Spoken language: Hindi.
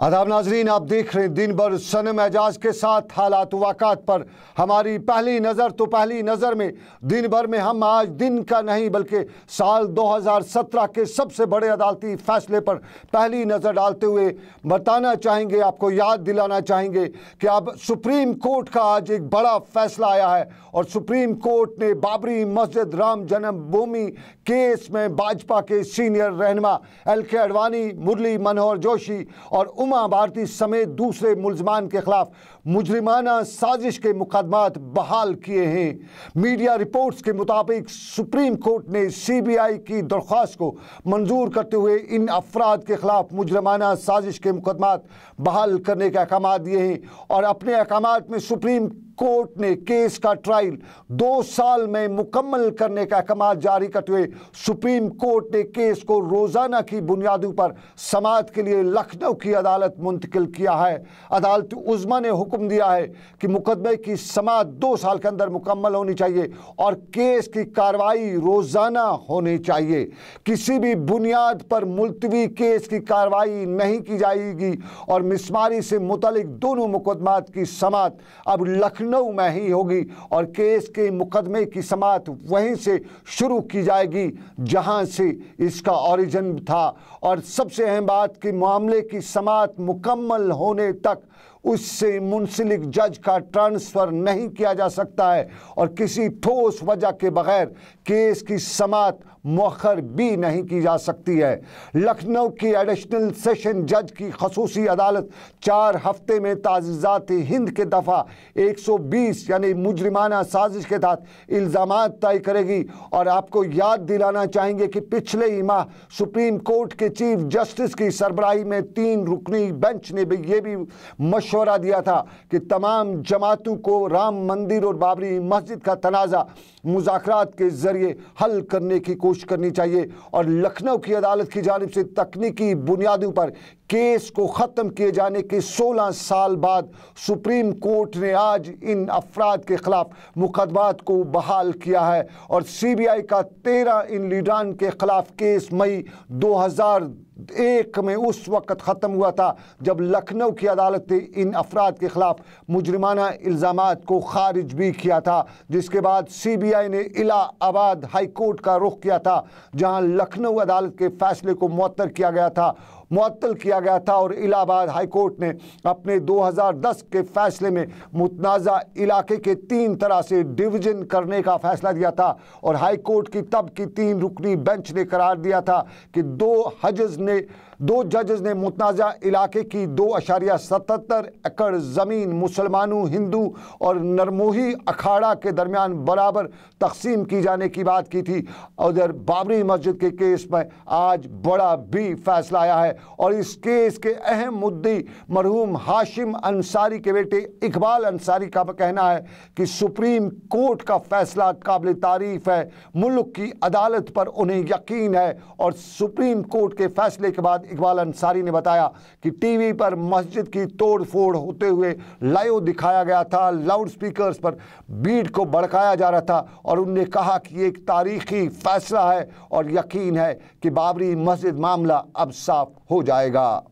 आदाब नाजरीन, आप देख रहे हैं दिन भर सनम एजाज के साथ हालात वाक़ात पर हमारी पहली नज़र। तो पहली नज़र में दिन भर में हम आज दिन का नहीं बल्कि साल 2017 के सबसे बड़े अदालती फैसले पर पहली नज़र डालते हुए बताना चाहेंगे, आपको याद दिलाना चाहेंगे कि अब सुप्रीम कोर्ट का आज एक बड़ा फैसला आया है और सुप्रीम कोर्ट ने बाबरी मस्जिद राम जन्मभूमि केस में भाजपा के सीनियर रहनुमा LK आडवाणी, मुरली मनोहर जोशी और उमा भारती समेत दूसरे मुल्ज़मान के खिलाफ मुजरिमाना साजिश के मुकदमात बहाल किए हैं। मीडिया रिपोर्ट्स के मुताबिक सुप्रीम कोर्ट ने CBI की दरख्वास्त को मंजूर करते हुए इन अफराद के खिलाफ मुजरिमाना साजिश के मुकदमात बहाल करने के अहकाम दिए हैं और अपने अहकाम में सुप्रीम कोर्ट ने केस का ट्रायल 2 साल में मुकम्मल करने का अहकाम जारी करते हुए सुप्रीम कोर्ट ने केस को रोज़ाना की बुनियादों पर समाअत के लिए लखनऊ की अदालत मुंतकिल किया है। अदालत उज़्मा ने हुक्म दिया है कि मुकदमे की समाअत 2 साल के अंदर मुकम्मल होनी चाहिए और केस की कार्रवाई रोज़ाना होनी चाहिए। किसी भी बुनियाद पर मुलतवी केस की कार्रवाई नहीं की जाएगी और मिसमारी से मुतल्लिक दोनों मुकदमात की समाअत अब लखनऊ में ही होगी और केस के मुकदमे की समाअत वहीं से शुरू की जाएगी जहां से इसका ओरिजिन था। और सबसे अहम बात कि मामले की समाअत मुकम्मल होने तक उससे मुंसलिक जज का ट्रांसफ़र नहीं किया जा सकता है और किसी ठोस वजह के बगैर केस की समाअत मुअख्खर भी नहीं की जा सकती है। लखनऊ की एडिशनल सेशन जज की खसूसी अदालत 4 हफ्ते में ताज़ीज़ात हिंद के दफ़ा 120 यानी मुजरिमाना साजिश के तहत इल्ज़ामात तय करेगी। और आपको याद दिलाना चाहेंगे कि पिछले ही माह सुप्रीम कोर्ट के चीफ जस्टिस की सरबराही में 3 रुकनी बेंच ने भी ये भी मशवरा दिया था कि तमाम जमातों को राम मंदिर और बाबरी मस्जिद का तनाज़ा मुज़ाकरात के ज़रिए हल करने की कोशिश करनी चाहिए। और लखनऊ की अदालत की जानिब से तकनीकी बुनियादों पर केस को ख़त्म किए जाने के 16 साल बाद सुप्रीम कोर्ट ने आज इन अफराद के खिलाफ मुकदमात को बहाल किया है और CBI का 13 इन लीडरान के खिलाफ केस मई 2001 में उस वक़्त ख़त्म हुआ था जब लखनऊ की अदालत ने इन अफराद के खिलाफ मुजरिमाना इल्ज़ामात को खारिज भी किया था, जिसके बाद CBI ने इलाहाबाद हाई कोर्ट का रुख किया था जहां लखनऊ अदालत के फैसले को मुअत्तल किया गया था और इलाहाबाद हाई कोर्ट ने अपने 2010 के फैसले में मुतनाज़ा इलाके के 3 तरह से डिवीज़न करने का फैसला दिया था और हाई कोर्ट की तब की 3 रुकनी बेंच ने करार दिया था कि 2 जजेस ने मुतनाज़ा इलाके की 2.77 एकड़ ज़मीन मुसलमानों, हिंदू और नरमोही अखाड़ा के दरमियान बराबर तकसीम की जाने की बात की थी। उधर बाबरी मस्जिद के केस में आज बड़ा भी फैसला आया है और इस केस के अहम मुद्दे मरहूम हाशिम अंसारी के बेटे इकबाल अंसारी का कहना है कि सुप्रीम कोर्ट का फैसला काबिल तारीफ है, मुल्क की अदालत पर उन्हें यकीन है। और सुप्रीम कोर्ट के फैसले के बाद इकबाल अंसारी ने बताया कि टीवी पर मस्जिद की तोड़ फोड़ होते हुए लाइव दिखाया गया था, लाउड स्पीकर्स पर भीड़ को भड़काया जा रहा था और उन्होंने कहा कि एक तारीखी फैसला है और यकीन है कि बाबरी मस्जिद मामला अब साफ हो जाएगा।